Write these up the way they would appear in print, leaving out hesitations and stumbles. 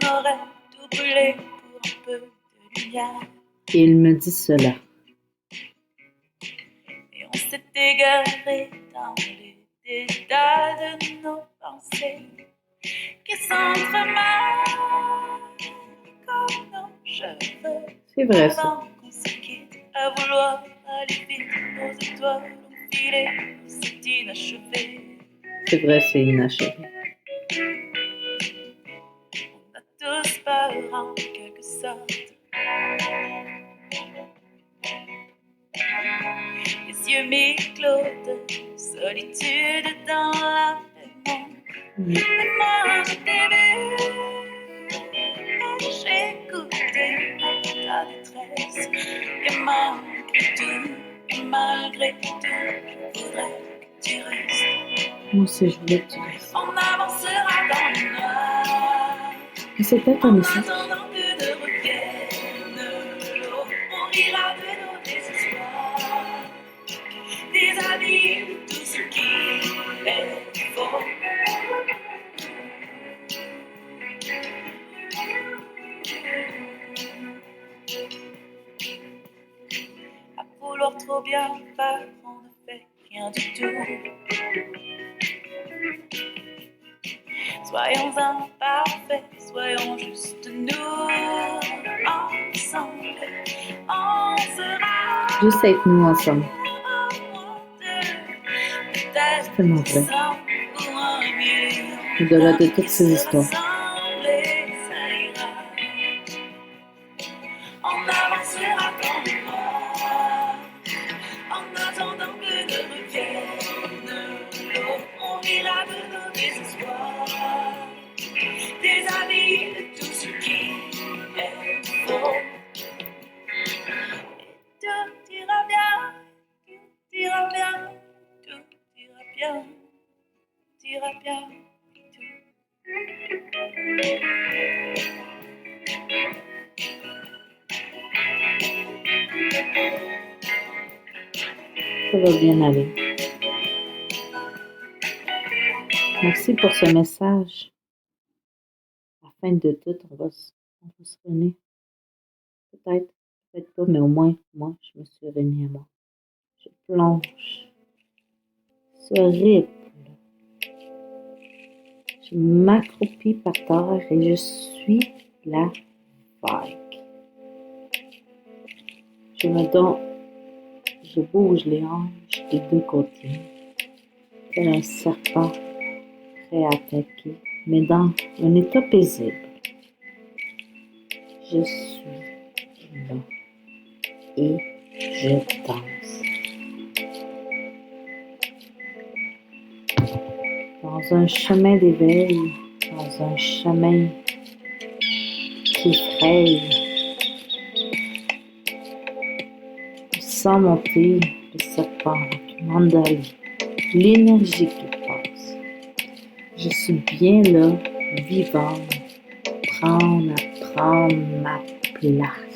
aurait tout brûlé pour un peu de lumière. Et il me dit cela. Et on s'est égaré dans les dédales de nos pensées qui s'entremêlent comme nos cheveux. C'est vrai ça. Avant qu'on se quitte à vouloir aller vite, nos étoiles ont filé, c'est inachevé. C'est vrai, c'est inachevé. On a tous peur en quelque sorte. Les yeux mi-clos de solitude dans la pénombre. Et moi je t'ai vu et j'ai goûté à ta détresse. Et malgré tout, je voudrais que tu restes. Moi aussi, je voulais que tu restes. On avancera dans le noir. Mais c'était ton message. En attendant que ne revienne l'eau, on rira de nos désespoirs. Des amis de tout ce qui est faux. À vouloir trop bien faire, on ne fait rien du tout. Soyons imparfaits, soyons juste nous, ensemble. On sera Juste avec nous ensemble. C'est tellement vrai. Au-delà de toutes ces histoires. On avancera dans le noir, en attendant que ne revienne l'eau. On rira de nos désespoirs, des amis de tout ce qui est faux. Et tout ira bien, tout ira bien, tout ira bien, tout ira bien, Ça va bien aller. Merci pour ce message. À la fin de tout, on va se réunir. Peut-être, peut-être pas, mais au moins, moi, je me suis réunie à moi. Je plonge ce rythme. Je m'accroupis par terre et je suis la vague. Je bouge les hanches des deux côtés, tel un serpent prêt à attaquer, mais dans un état paisible. Je suis là et je danse. Dans un chemin d'éveil, dans un chemin qui fraye, je sens monter le serpent qui m'endaille, l'énergie qui passe. Je suis bien là, vivante, prendre ma place.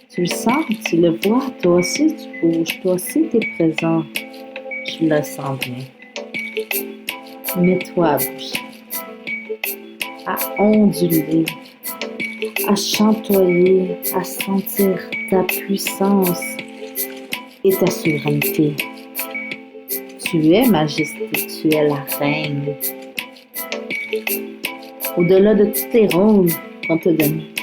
Tu le sens, tu le vois, toi aussi tu bouges, toi aussi tu es présent. Je le sens bien. Mets-toi à bouger, à onduler, à chantoyer, à sentir ta puissance et ta souveraineté. Tu es majesté, tu es la reine. Au-delà de tous tes rôles qu'on t'a donnés,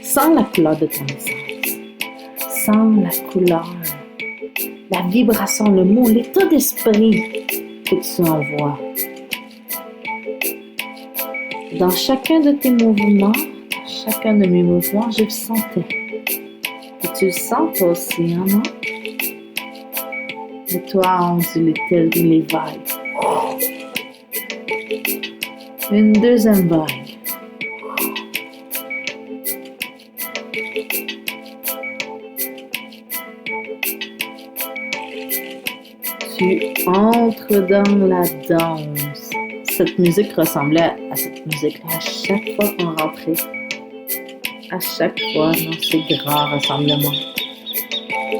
sens la couleur de ton essence, sens la couleur, la vibration, le mot, l'état d'esprit que tu envoies. Dans chacun de tes mouvements, dans chacun de mes mouvements, je le sentais. Et tu le sens toi aussi, hein, non? Et toi, ondule tel les vagues. Une deuxième vague. Tu entres dans la danse. Cette musique ressemblait à cette musique-là à chaque fois qu'on rentrait. À chaque fois dans ces grands rassemblements.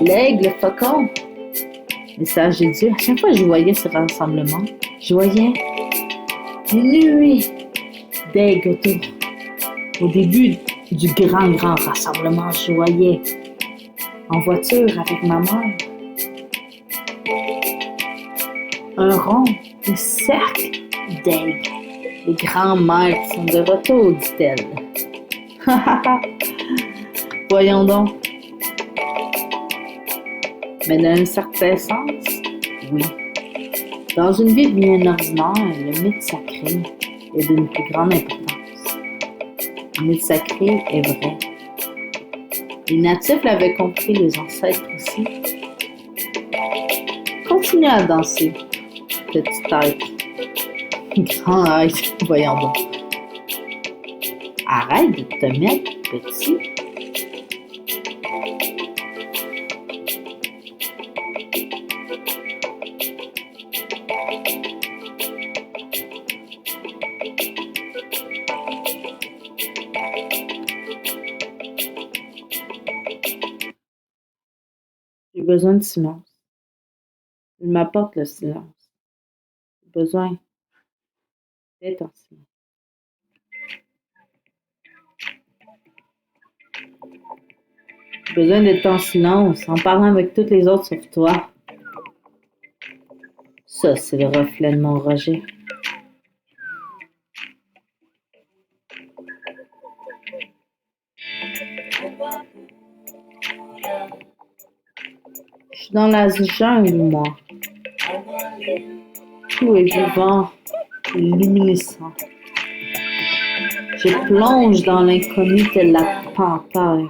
L'aigle, le faucon, message de Dieu. À chaque fois que je voyais ce rassemblement, je voyais les nuées d'aigle autour. Au début du grand rassemblement, je voyais en voiture avec ma mère un rond, un cercle d'aigles. Les grands maîtres sont de retour, dit-elle. Voyons donc. Mais dans un certain sens, oui. Dans une vie bien ordinaire, le mythe sacré est d'une plus grande importance. Le mythe sacré est vrai. Les natifs l'avaient compris, les ancêtres aussi. Continue à danser, petite tête. Grand être, voyons donc. Arrête de te mettre petit. J'ai besoin de silence. Il m'apporte le silence. J'ai besoin d'être en silence. J'ai besoin d'être en silence, en parlant avec toutes les autres sauf toi. Ça, c'est le reflet de mon rejet. Je suis dans la jungle, moi. Tout est vivant, luminescent. Je plonge dans l'inconnu telle la panthère.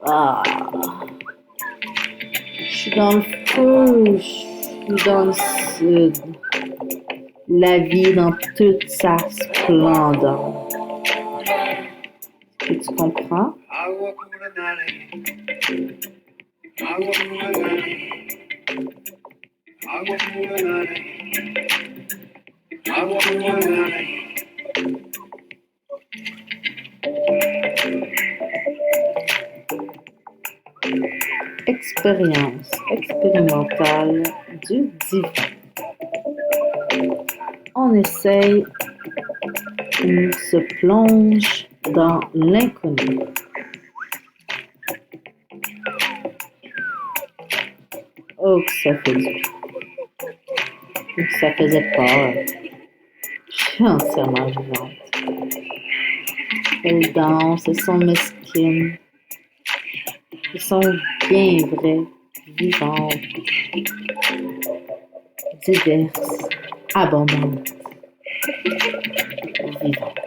Ah. Je suis dans le feu, je suis dans le sud. La vie dans toute sa splendeur. Est-ce que tu comprends? Expérience expérimentale du divin. On essaye, on se plonge dans l'inconnu. Oh, que ça fait du bien. Que ça faisait peur. Je suis entièrement vivante. Elles dansent, elles sont mesquines. Elles sont bien vraies, vivantes, diverses, abondantes, vivantes.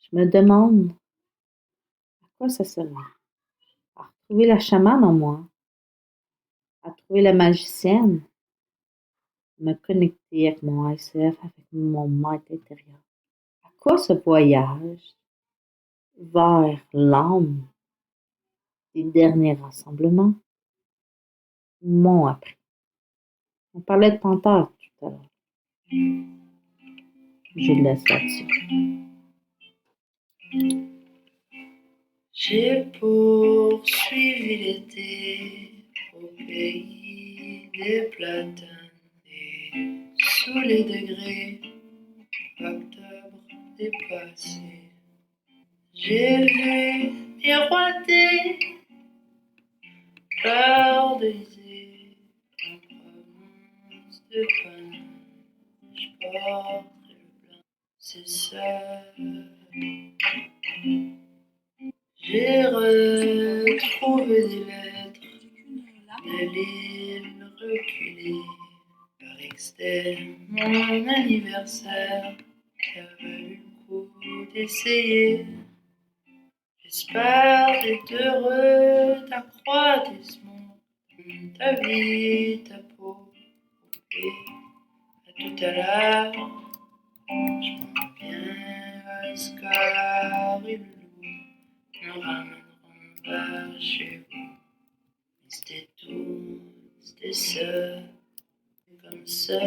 Je me demande à quoi ça serait. À retrouver la chamane en moi, à trouver la magicienne, me connecter avec mon ICF, avec mon maître intérieur. À quoi ce voyage vers l'âme des derniers rassemblements m'ont appris? On parlait de panthère tout à l'heure. Je le laisse là-dessus. J'ai poursuivi l'été au pays des platanes et sous les degrés, octobre dépassé. J'ai vu miroiter fleurs d'Élysée en province de Paname. Je porterai le blanc, c'est ça. J'ai retrouvé des lettres de l'île reculée. Paraît que c'était mon anniversaire, ça a valu le coup d'essayer. J'espère d'être heureux, ta croix, tes smoke, ta vie, ta peau. Et à tout à l'heure, je m'en viens à Oscar et le loup me ramèneront vers chez vous. Mais c'était tout, c'était ça, comme ça.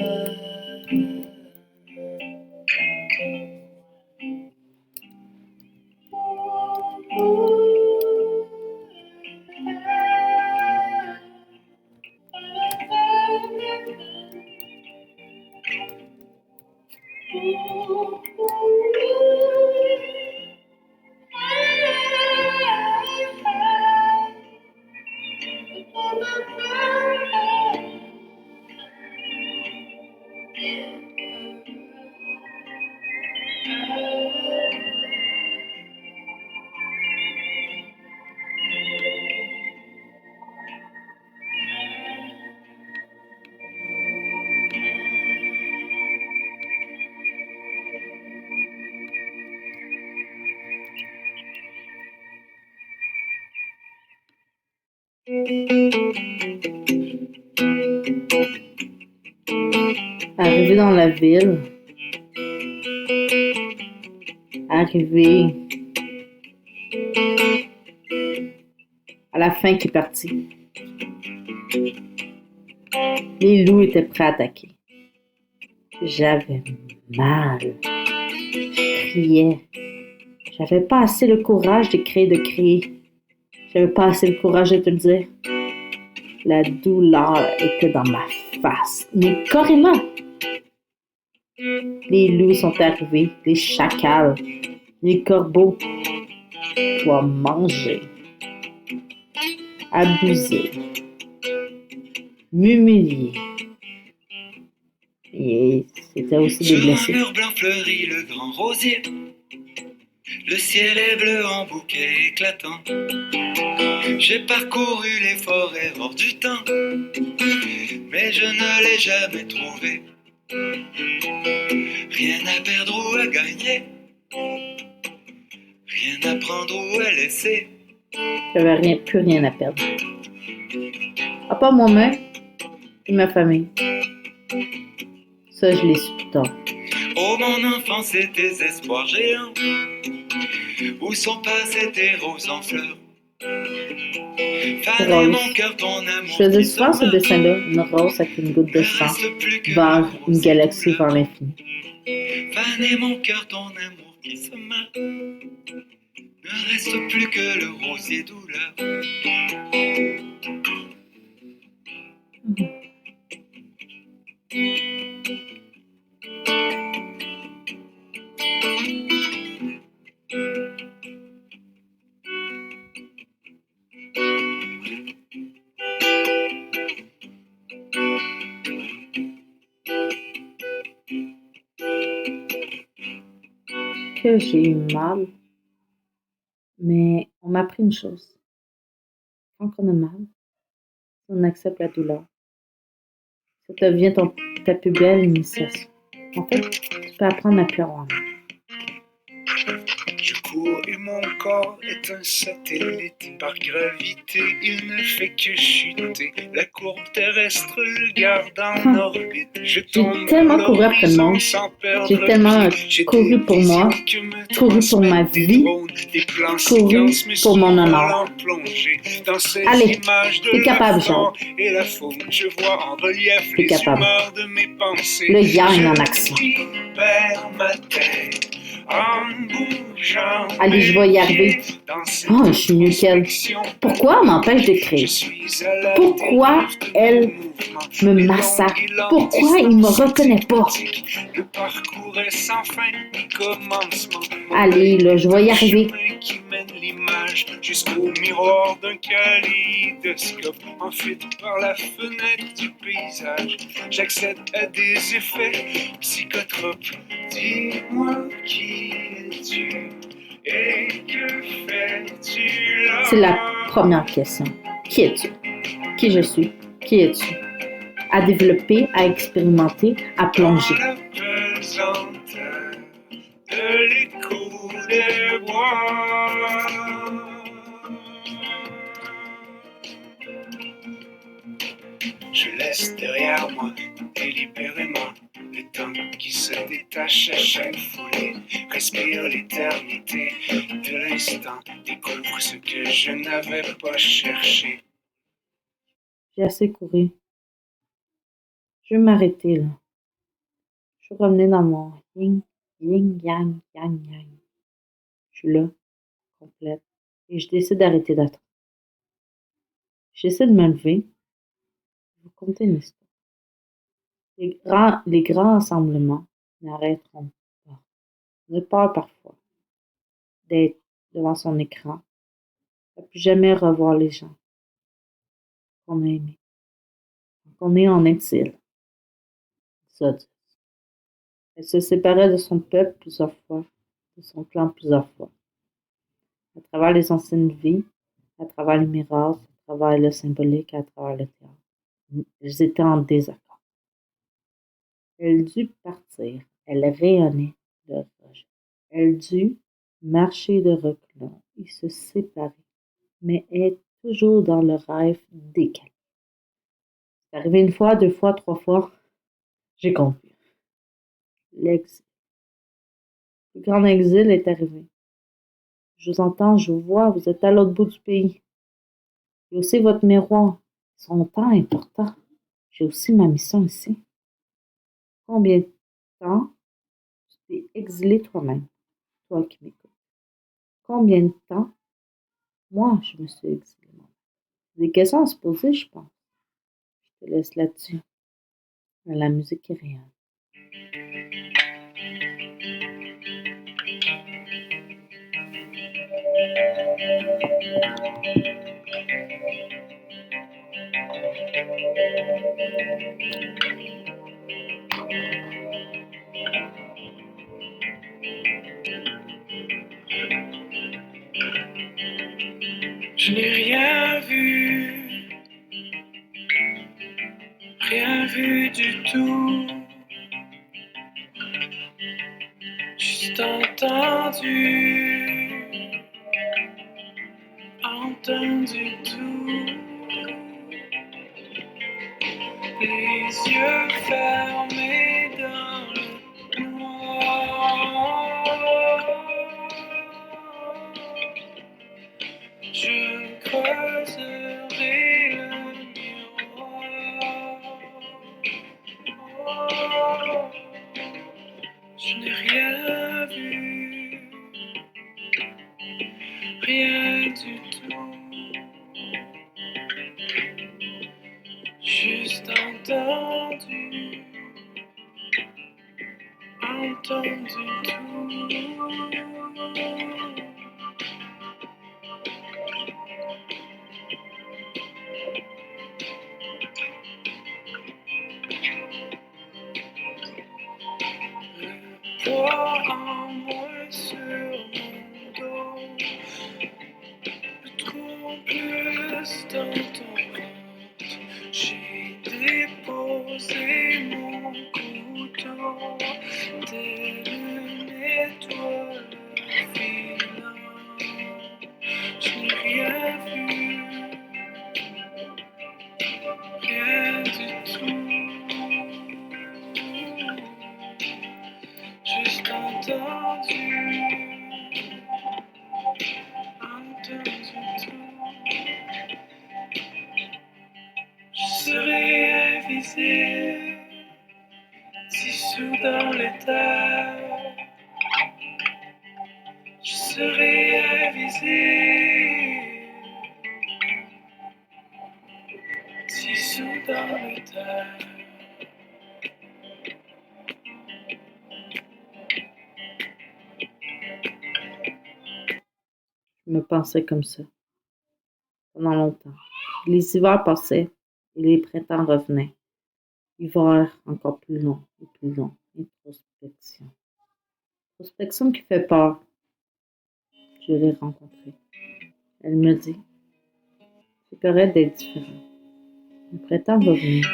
Arrivé dans la ville, arrivé à la fin qui est partie, les loups étaient prêts à attaquer. J'avais mal. Je criais. J'avais pas assez le courage de crier. J'avais pas assez le courage de te le dire. La douleur était dans ma face. Mais carrément. Les loups sont arrivés, les chacals, les corbeaux. Je dois manger, abuser, m'humilier. Et c'était aussi des Sur un blessés. mur blanc fleuri, le grand rosier. Le ciel est bleu en bouquet éclatant. J'ai parcouru les forêts hors du temps, mais je ne l'ai jamais trouvé. Rien à perdre ou à gagner, rien à prendre ou à laisser. J'avais plus rien à perdre. À part moi-même et ma famille. Ça, je l'ai su plus tard. Oh mon enfance et tes espoirs géants, où sont passés tes roses en fleurs? Fanez mon cœur, ton amour. Je faisais souvent ce dessin-là, une rose avec une goutte de sang, vers une galaxie vers l'infini. Fanez mon cœur, ton amour qui se meurt. Ne reste plus que le rosier douleur. Que j'ai eu mal, mais on m'a appris une chose. Quand on a mal, on accepte la douleur. Ça devient ta plus belle initiation. En fait, tu peux apprendre à pleurer en l'air. Je cours et mon corps est un satellite. Par gravité, il ne fait que chuter. La courbe terrestre le garde en orbite. J'ai tellement couru après le monde. J'ai tellement couru pour moi, couru pour ma vie, couru pour mon honneur. Allez, t'es capable, Jean. T'es capable. Le yang en action. Allez, je vais y arriver. Oh, je suis nulle qu'elle. Pourquoi elle m'empêche de créer? Pourquoi elle me massacre? Pourquoi il me reconnaît pas? Allez, là, je vais y arriver. Jusqu'au miroir d'un kaléidoscope, ensuite par la fenêtre du paysage, j'accède à des effets psychotropes. Dis-moi qui es-tu et que fais-tu là? C'est la première question. Qui es-tu? Qui je suis? Qui es-tu? À développer, à expérimenter, à plonger. Dans la pesanteur de l'écho des bois. Je laisse derrière moi délibérément le temps qui se détache à chaque foulée. Respire l'éternité de l'instant, découvre ce que je n'avais pas cherché. J'ai assez couru. Je vais m'arrêter là. Je vais revenir dans mon yin, yin, yang, yang, yang. Je suis là, complète. Et je décide d'arrêter d'attendre. J'essaie de me lever. Je vais vous conter une histoire. Les grands rassemblements n'arrêteront pas. On a peur parfois d'être devant son écran, de ne plus jamais revoir les gens qu'on a aimés, qu'on est en exil. Ça, elle se séparait de son peuple plusieurs fois, de son clan plusieurs fois, à travers les anciennes vies, à travers les miracles, à travers le symbolique, à travers le théâtre. Ils étaient en désaccord. Elle dut partir. Elle rayonnait de rejet. Elle dut marcher de reculons et se séparer, mais être toujours dans le rêve décalé. C'est arrivé une fois, deux fois, trois fois. J'ai compris. L'exil. Le grand exil est arrivé. Je vous entends, je vous vois, vous êtes à l'autre bout du pays. J'ai aussi votre miroir. Son temps est important. J'ai aussi ma mission ici. Combien de temps tu t'es exilé toi-même, toi qui m'écoutes? Combien de temps, moi, je me suis exilé? Des questions à se poser, je pense. Je te laisse là-dessus. La musique qui rayonne. Je n'ai rien vu du tout, juste entendu tout, les yeux fermés dans le noir. Je creuserai le miroir. Je n'ai rien du tout, juste entendu tout. Le poids en moins sur mon dos, trop plus dans ton ventre. J'ai déposé mon couteau, tel une étoile filante. Je n'ai rien du tout, juste entendu tout. Je serai invisible, dissous dans les terres. Je serai invisible, dissous dans les terres. Je me pensais comme ça pendant longtemps. Les hivers passaient et les printemps revenaient. Hiver encore plus long et plus long. Introspection. Introspection qui fait peur. Je l'ai rencontrée. Elle me dit, c'est correct d'être différent. Le printemps va venir.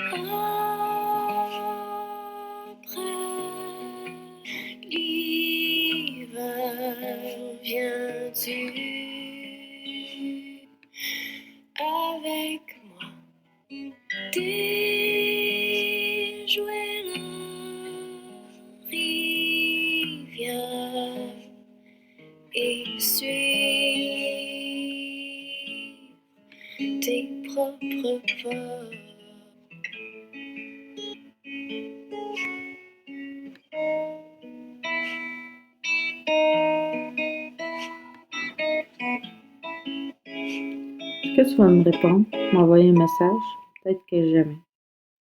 L'hiver vient-tu avec moi déjouer la rivière et suivre tes propres pas? Est-ce que tu vas me répondre? M'envoyer un message? Peut-être que jamais.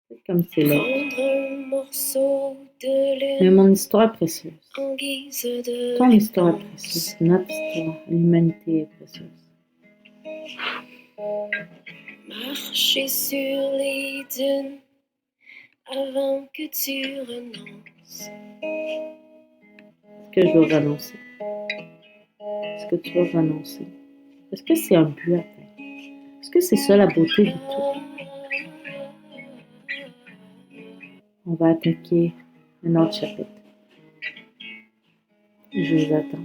Peut-être comme c'est là. Prendre un morceau de Mais lune mon histoire est précieuse. en guise de Ton histoire est réponse. précieuse. Notre histoire, l'humanité est précieuse. Marcher sur les dunes avant que tu renonces. Est-ce que je veux renoncer? Est-ce que tu veux renoncer? Est-ce que c'est un but à atteindre? Est-ce que c'est ça la beauté de tout? On va attaquer un autre chapitre. Je vous attends.